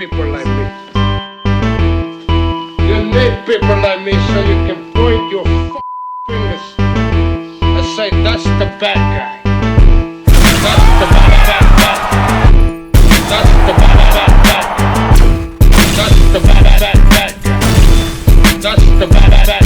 people like me. You need people like me so you can point your fingers and say, that's the bad guy. That's the bad guy. That's the bad guy. That's the bad guy. That's the bad guy.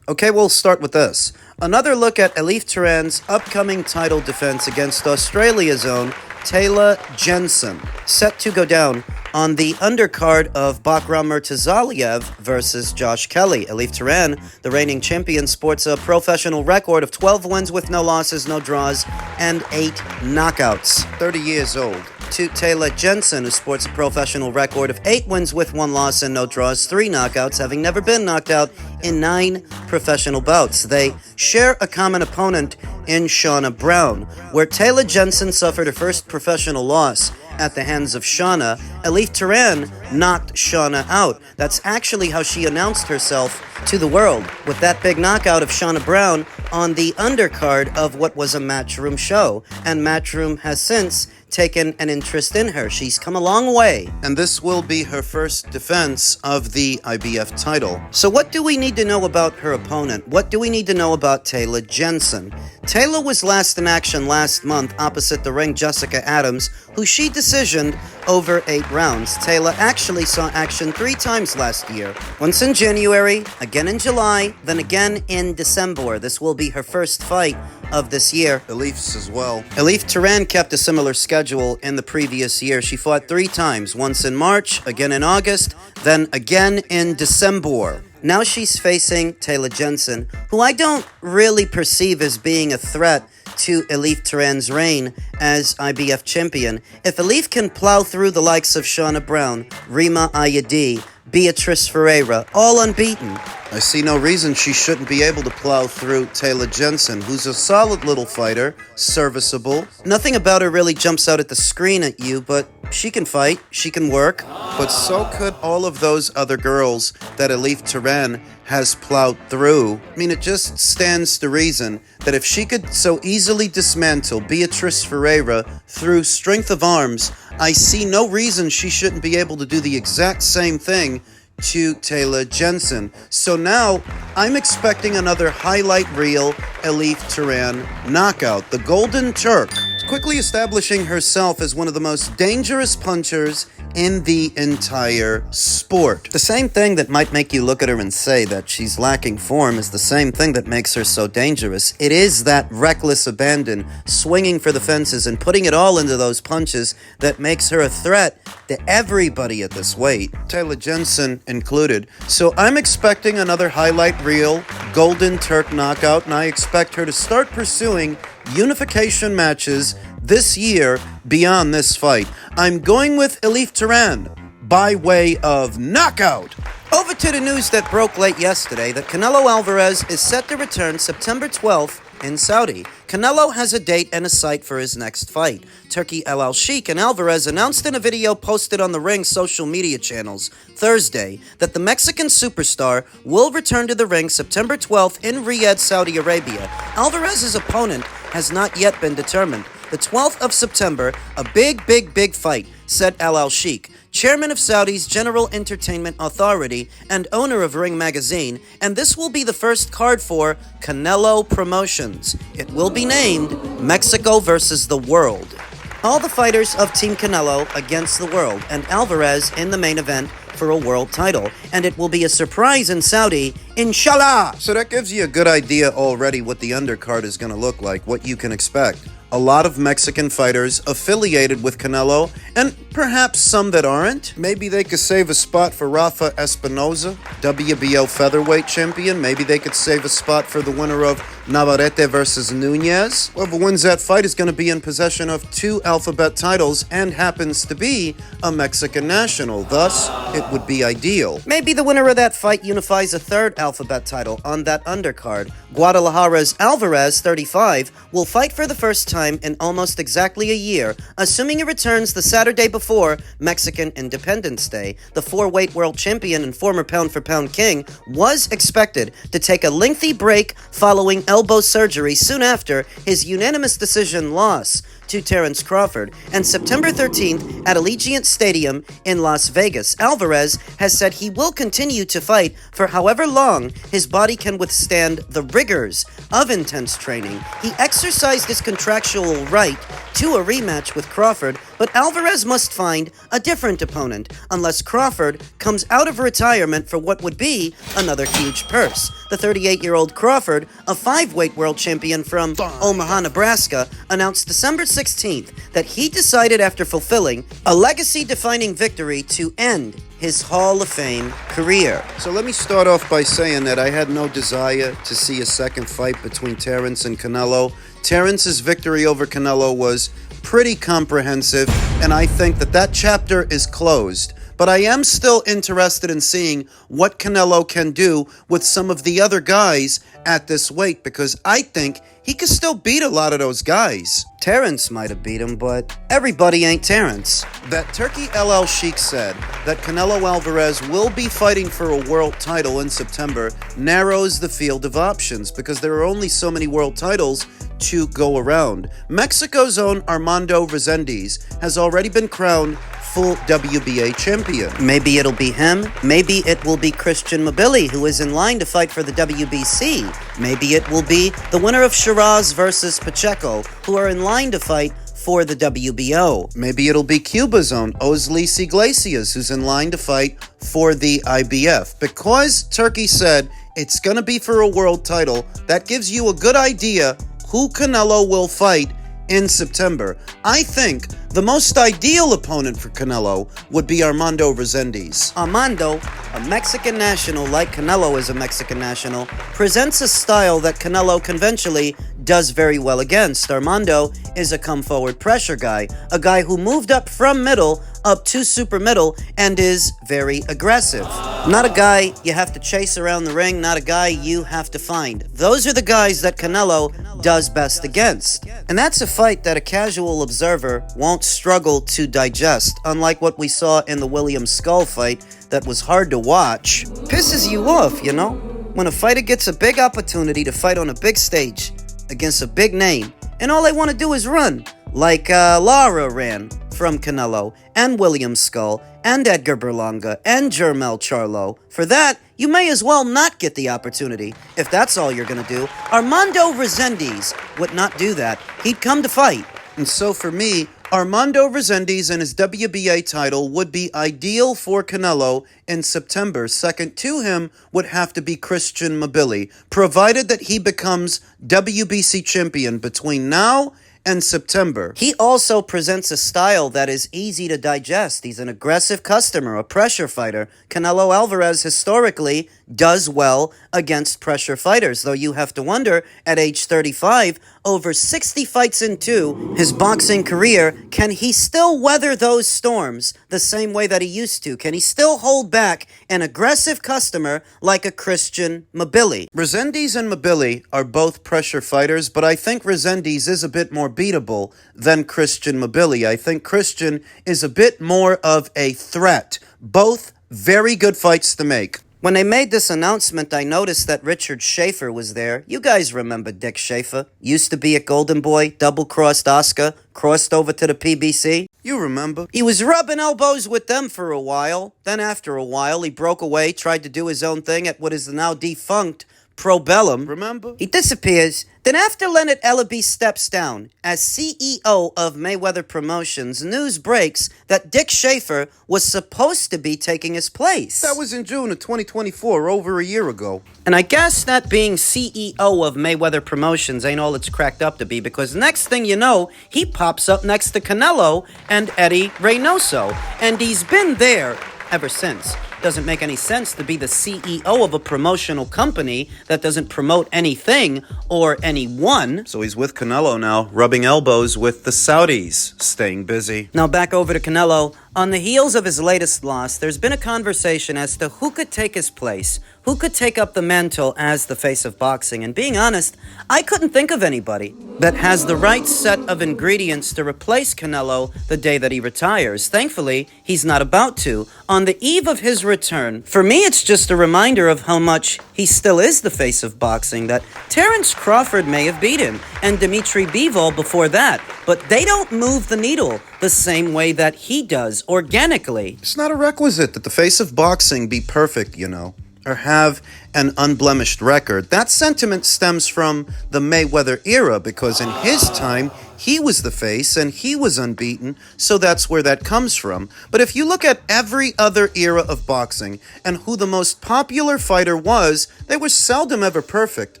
Okay, we'll start with this. Another look at Elif Turhan's upcoming title defense against Australia's own Taylor Jensen, set to go down on the undercard of Bakram Murtazaliev versus Josh Kelly. Elif Turhan, the reigning champion, sports a professional record of 12 wins with no losses, no draws, and 8 knockouts. 30 years old. To Taylor Jensen, who sports a professional record of 8 wins with 1 loss and no draws, 3 knockouts, having never been knocked out in 9 professional bouts. They share a common opponent in Shauna Brown, where Taylor Jensen suffered her first professional loss at the hands of Shauna. Elif Turhan knocked Shauna out. That's actually how she announced herself to the world, with that big knockout of Shauna Brown on the undercard of what was a Matchroom show. And Matchroom has since taken an interest in her. She's come a long way, and this will be her first defense of the IBF title. So what do we need to know about her opponent? What do we need to know about Taylor Jensen? Taylor was last in action last month opposite the ring Jessica Adams, who she decisioned over 8 rounds. Taylor actually saw action 3 times last year. Once in January, again in July, then again in December. This will be her first fight of this year. Elif's as well. Elif Turhan kept a similar schedule in the previous year. She fought 3 times, once in March, again in August, then again in December. Now she's facing Taylor Jensen, who I don't really perceive as being a threat to Elif Turhan's reign as IBF champion. If Elif can plow through the likes of Shauna Brown, Rima Ayadi, Beatrice Ferreira, all unbeaten, I see no reason she shouldn't be able to plow through Taylor Jensen, who's a solid little fighter, serviceable. Nothing about her really jumps out at the screen at you, but she can fight, she can work. But so could all of those other girls that Elif Turhan has plowed through. I mean, it just stands to reason that if she could so easily dismantle Beatrice Ferreira through strength of arms, I see no reason she shouldn't be able to do the exact same thing to Taylor Jensen. So now, I'm expecting another highlight reel Elif Turhan knockout. The Golden Turk, quickly establishing herself as one of the most dangerous punchers in the entire sport. The same thing that might make you look at her and say that she's lacking form is the same thing that makes her so dangerous. It is that reckless abandon, swinging for the fences and putting it all into those punches that makes her a threat to everybody at this weight, Taylor Jensen included. So I'm expecting another highlight reel Golden Turk knockout, and I expect her to start pursuing unification matches this year beyond this fight. I'm going with Elif Turhan by way of knockout. Over to the news that broke late yesterday that Canelo Alvarez is set to return September 12th in Saudi. Canelo has a date and a site for his next fight. Turkey El Al Sheikh and Alvarez announced in a video posted on the ring's social media channels Thursday that the Mexican superstar will return to the ring September 12th in Riyadh, Saudi Arabia. Alvarez's opponent has not yet been determined. The 12th of September, a big fight, said El Al Sheikh, chairman of Saudi's General Entertainment Authority and owner of Ring Magazine, and this will be the first card for Canelo Promotions. It will be named Mexico versus the World. All the fighters of Team Canelo against the world, and Alvarez in the main event for a world title, and it will be a surprise in Saudi, inshallah! So that gives you a good idea already what the undercard is going to look like, what you can expect. A lot of Mexican fighters affiliated with Canelo, and Perhaps some that aren't. Maybe they could save a spot for Rafa Espinoza, WBO featherweight champion. Maybe they could save a spot for the winner of Navarrete versus Nunez. Whoever wins that fight is going to be in possession of 2 alphabet titles and happens to be a Mexican national. Thus, it would be ideal. Maybe the winner of that fight unifies a 3rd alphabet title on that undercard. Guadalajara's Alvarez, 35, will fight for the first time in almost exactly a year, assuming he returns the Saturday before Mexican Independence Day. The 4-weight world champion and former pound-for-pound king was expected to take a lengthy break following elbow surgery soon after his unanimous decision loss to Terence Crawford. And September 13th at Allegiant Stadium in Las Vegas, Alvarez has said he will continue to fight for however long his body can withstand the rigors of intense training. He exercised his contractual right to a rematch with Crawford, but Alvarez must find a different opponent unless Crawford comes out of retirement for what would be another huge purse. The 38-year-old Crawford, a 5-weight world champion from Omaha, Nebraska, announced December 16th that he decided after fulfilling a legacy-defining victory to end his Hall of Fame career. So let me start off by saying that I had no desire to see a second fight between Terence and Canelo. Terence's victory over Canelo was pretty comprehensive, and I think that chapter is closed. But I am still interested in seeing what Canelo can do with some of the other guys at this weight, because I think he could still beat a lot of those guys. Terence might have beat him, but everybody ain't Terence. That Turkey LL Sheikh said that Canelo Alvarez will be fighting for a world title in September narrows the field of options, because there are only so many world titles to go around. Mexico's own Armando Resendiz has already been crowned full WBA champion. Maybe it'll be him. Maybe it will be Christian Mabili, who is in line to fight for the WBC. Maybe it will be the winner of Shiraz versus Pacheco, who are in line to fight for the WBO. Maybe it'll be Cuba's own Oslis Iglesias, who's in line to fight for the IBF. Because Turkey said it's going to be for a world title, that gives you a good idea who Canelo will fight in September. I think the most ideal opponent for Canelo would be Armando Resendiz. Armando, a Mexican national like Canelo is a Mexican national, presents a style that Canelo conventionally does very well against. Armando is a come-forward pressure guy, a guy who moved up from middle up to super middle and is very aggressive. Not a guy you have to chase around the ring, not a guy you have to find. Those are the guys that Canelo does best against. And that's a fight that a casual observer won't struggle to digest, unlike what we saw in the William Skull fight that was hard to watch. Pisses you off, you know? When a fighter gets a big opportunity to fight on a big stage against a big name, and all they want to do is run, like Lara ran from Canelo, and William Skull, and Edgar Berlanga, and Jermel Charlo. For that, you may as well not get the opportunity, if that's all you're going to do. Armando Resendiz would not do that. He'd come to fight. And so for me, Armando Resendiz and his WBA title would be ideal for Canelo in September. Second to him would have to be Christian Mabili, provided that he becomes WBC champion between now and September. He also presents a style that is easy to digest. He's an aggressive customer, a pressure fighter. Canelo Alvarez historically does well against pressure fighters, though you have to wonder, at age 35, over 60 fights into his boxing career, can he still weather those storms the same way that he used to? Can he still hold back an aggressive customer like a Christian Mabili? Resendiz and Mabili are both pressure fighters, but I think Resendiz is a bit more beatable than Christian Mabili. I think Christian is a bit more of a threat. Both very good fights to make. When they made this announcement, I noticed that Richard Schaefer was there. You guys remember Dick Schaefer. Used to be at Golden Boy, double-crossed Oscar, crossed over to the PBC. You remember. He was rubbing elbows with them for a while. Then after a while, he broke away, tried to do his own thing at what is the now defunct Probellum, remember? He disappears. Then after Leonard Ellaby steps down as CEO of Mayweather Promotions, news breaks that Dick Schaefer was supposed to be taking his place. That was in June of 2024, over a year ago. And I guess that being CEO of Mayweather Promotions ain't all it's cracked up to be, because next thing you know, he pops up next to Canelo and Eddie Reynoso. And he's been there ever since. Doesn't make any sense to be the CEO of a promotional company that doesn't promote anything or anyone. So he's with Canelo now, rubbing elbows with the Saudis, staying busy. Now back over to Canelo. On the heels of his latest loss, there's been a conversation as to who could take his place, who could take up the mantle as the face of boxing. And being honest, I couldn't think of anybody that has the right set of ingredients to replace Canelo the day that he retires. Thankfully, he's not about to. On the eve of his return, for me, it's just a reminder of how much he still is the face of boxing, that Terence Crawford may have beat him, and Dimitri Bivol before that, but they don't move the needle the same way that he does, organically. It's not a requisite that the face of boxing be perfect, you know, or have an unblemished record. That sentiment stems from the Mayweather era, because in his time, he was the face and he was unbeaten, so that's where that comes from. But if you look at every other era of boxing and who the most popular fighter was, they were seldom ever perfect.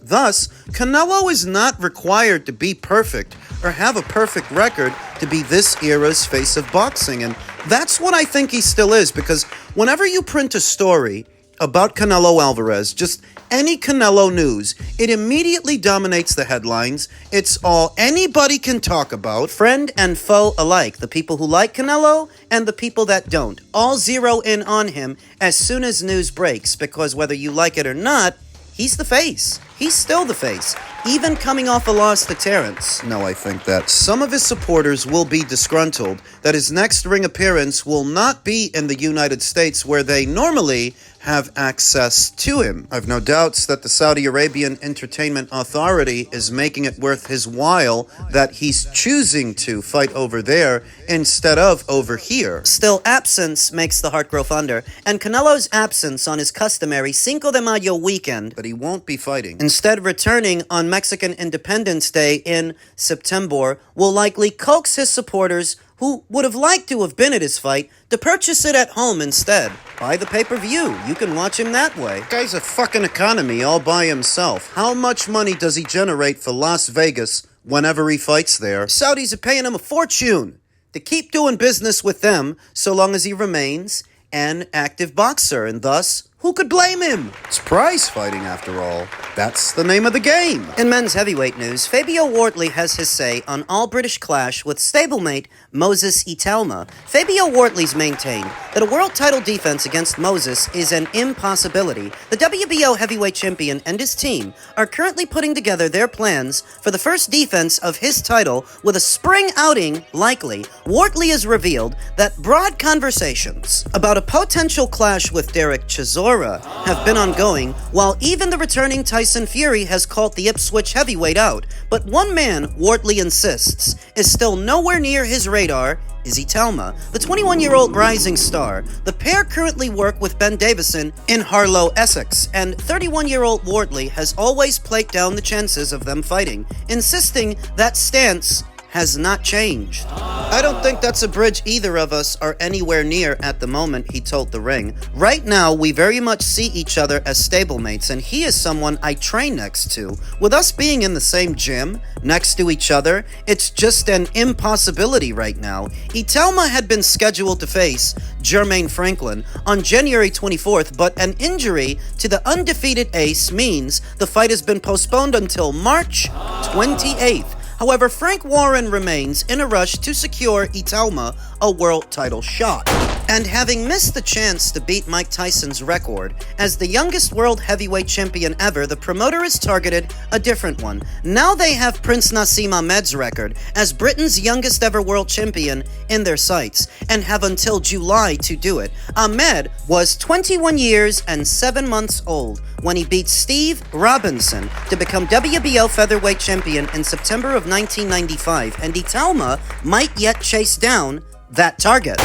Thus, Canelo is not required to be perfect or have a perfect record to be this era's face of boxing. And that's what I think he still is, because whenever you print a story about Canelo Alvarez, just any Canelo news, it immediately dominates the headlines. It's all anybody can talk about. Friend and foe alike, the people who like Canelo and the people that don't, all zero in on him as soon as news breaks, because whether you like it or not, he's the face. He's still the face, even coming off a loss to Terence. No, I think that some of his supporters will be disgruntled that his next ring appearance will not be in the United States, where they normally have access to him. I've no doubts that the Saudi Arabian Entertainment Authority is making it worth his while that he's choosing to fight over there instead of over here. Still, absence makes the heart grow fonder, and Canelo's absence on his customary Cinco de Mayo weekend, But he won't be fighting. instead returning on Mexican Independence Day in September, will likely coax his supporters who would have liked to have been at his fight to purchase it at home instead. Buy the pay-per-view. You can watch him that way. Guy's a fucking economy all by himself. How much money does he generate for Las Vegas whenever he fights there? Saudis are paying him a fortune to keep doing business with them so long as he remains an active boxer, and thus, who could blame him? It's prize fighting, after all. That's the name of the game. In men's heavyweight news, Fabio Wardley has his say on all-British clash with stablemate Moses Itauma. Fabio Wardley's maintained that a world title defense against Moses is an impossibility. The WBO heavyweight champion and his team are currently putting together their plans for the first defense of his title with a spring outing likely. Wardley has revealed that broad conversations about a potential clash with Derek Chisora have been ongoing, while even the returning Tyson Fury has called the Ipswich heavyweight out. But one man, Wardley insists, is still nowhere near his radar is Itauma, the 21-year-old rising star. The pair currently work with Ben Davison in Harlow, Essex, and 31-year-old Wardley has always played down the chances of them fighting, insisting that stance has not changed. I don't think that's a bridge either of us are anywhere near at the moment, he told The Ring. Right now, we very much see each other as stablemates, and he is someone I train next to. With us being in the same gym, next to each other, it's just an impossibility right now. Itauma had been scheduled to face Jermaine Franklin on January 24th, but an injury to the undefeated ace means the fight has been postponed until March 28th. However, Frank Warren remains in a rush to secure Itauma a world title shot. And having missed the chance to beat Mike Tyson's record as the youngest world heavyweight champion ever, the promoter has targeted a different one. Now they have Prince Nassim Ahmed's record as Britain's youngest ever world champion in their sights, and have until July to do it. Ahmed was 21 years and 7 months old when he beat Steve Robinson to become WBO featherweight champion in September of 1995, and Itauma might yet chase down that target.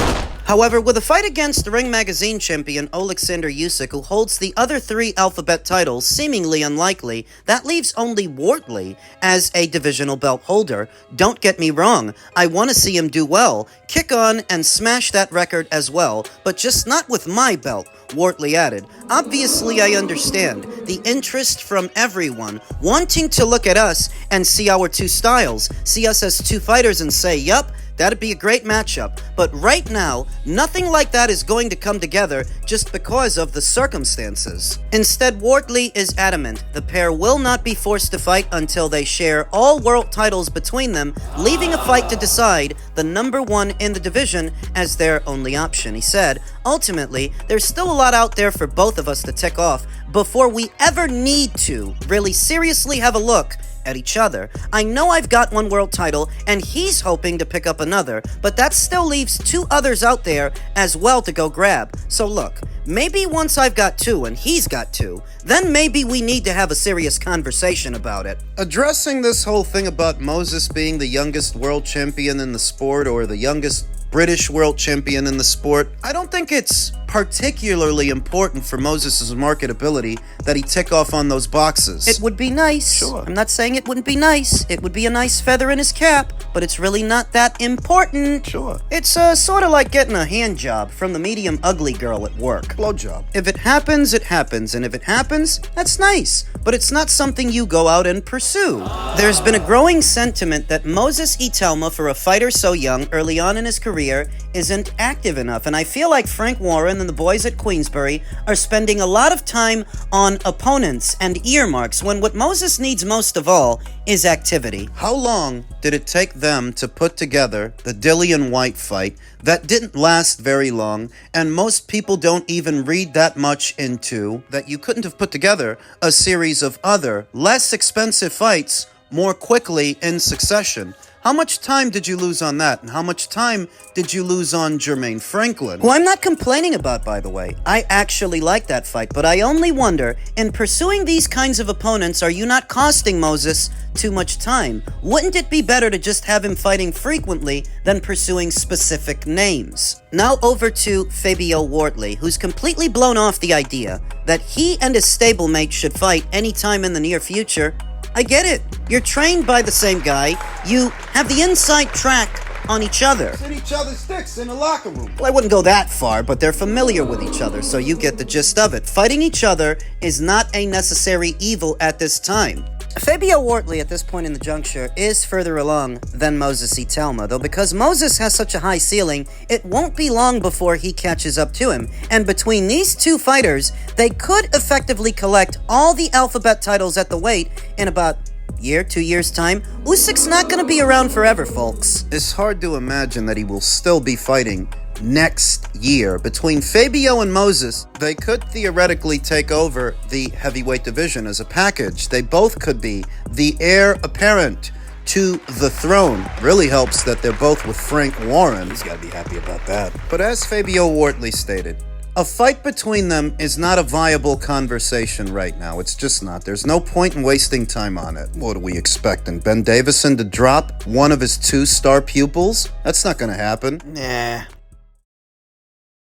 However, with a fight against Ring Magazine champion Oleksandr Usyk, who holds the other 3 alphabet titles seemingly unlikely, that leaves only Wardley as a divisional belt holder. Don't get me wrong, I want to see him do well, kick on and smash that record as well, but just not with my belt, Wardley added. Obviously, I understand the interest from everyone wanting to look at us and see our 2 styles, see us as 2 fighters and say, yup, that'd be a great matchup, but right now, nothing like that is going to come together just because of the circumstances. Instead, Wardley is adamant the pair will not be forced to fight until they share all world titles between them, leaving a fight to decide the number 1 in the division as their only option. He said, ultimately, there's still a lot out there for both of us to tick off before we ever need to really seriously have a look at each other. I know I've got 1 world title, and he's hoping to pick up another, but that still leaves 2 others out there as well to go grab. So look, maybe once I've got 2 and he's got 2, then maybe we need to have a serious conversation about it. Addressing this whole thing about Moses being the youngest world champion in the sport or the youngest British world champion in the sport, I don't think it's particularly important for Moses' marketability that he tick off on those boxes. It would be nice. Sure. I'm not saying it wouldn't be nice. It would be a nice feather in his cap, but it's really not that important. Sure. It's sort of like getting a hand job from the medium ugly girl at work. Blowjob. If it happens, it happens, and if it happens, that's nice, but it's not something you go out and pursue. There's been a growing sentiment that Moses Itauma, for a fighter so young early on in his career, isn't active enough, and I feel like Frank Warren and the boys at Queensbury are spending a lot of time on opponents and earmarks when what Moses needs most of all is activity. How long did it take them to put together the Dillian White fight that didn't last very long, and most people don't even read that much into, that you couldn't have put together a series of other, less expensive fights more quickly in succession? How much time did you lose on that? And how much time did you lose on Jermaine Franklin? Who I'm not complaining about, by the way. I actually like that fight, but I only wonder, in pursuing these kinds of opponents, are you not costing Moses too much time? Wouldn't it be better to just have him fighting frequently than pursuing specific names? Now over to Fabio Wardley, who's completely blown off the idea that he and his stablemate should fight anytime in the near future. I get it. You're trained by the same guy. You have the inside track on each other. Hit each other's dicks in the locker room. Well, I wouldn't go that far, but they're familiar with each other, so you get the gist of it. Fighting each other is not a necessary evil at this time. Fabio Wardley, at this point in the juncture, is further along than Moses Itauma, though because Moses has such a high ceiling, it won't be long before he catches up to him. And between these 2 fighters, they could effectively collect all the alphabet titles at the weight in about year, 2 years' time. Usyk's not going to be around forever, folks. It's hard to imagine that he will still be fighting next year. Between Fabio and Moses, they could theoretically take over the heavyweight division as a package. They both could be the heir apparent to the throne. Really helps that they're both with Frank Warren. He's got to be happy about that. But as Fabio Wardley stated, a fight between them is not a viable conversation right now. It's just not. There's no point in wasting time on it. What are we expecting? Ben Davison to drop one of his 2 star pupils? That's not going to happen. Nah.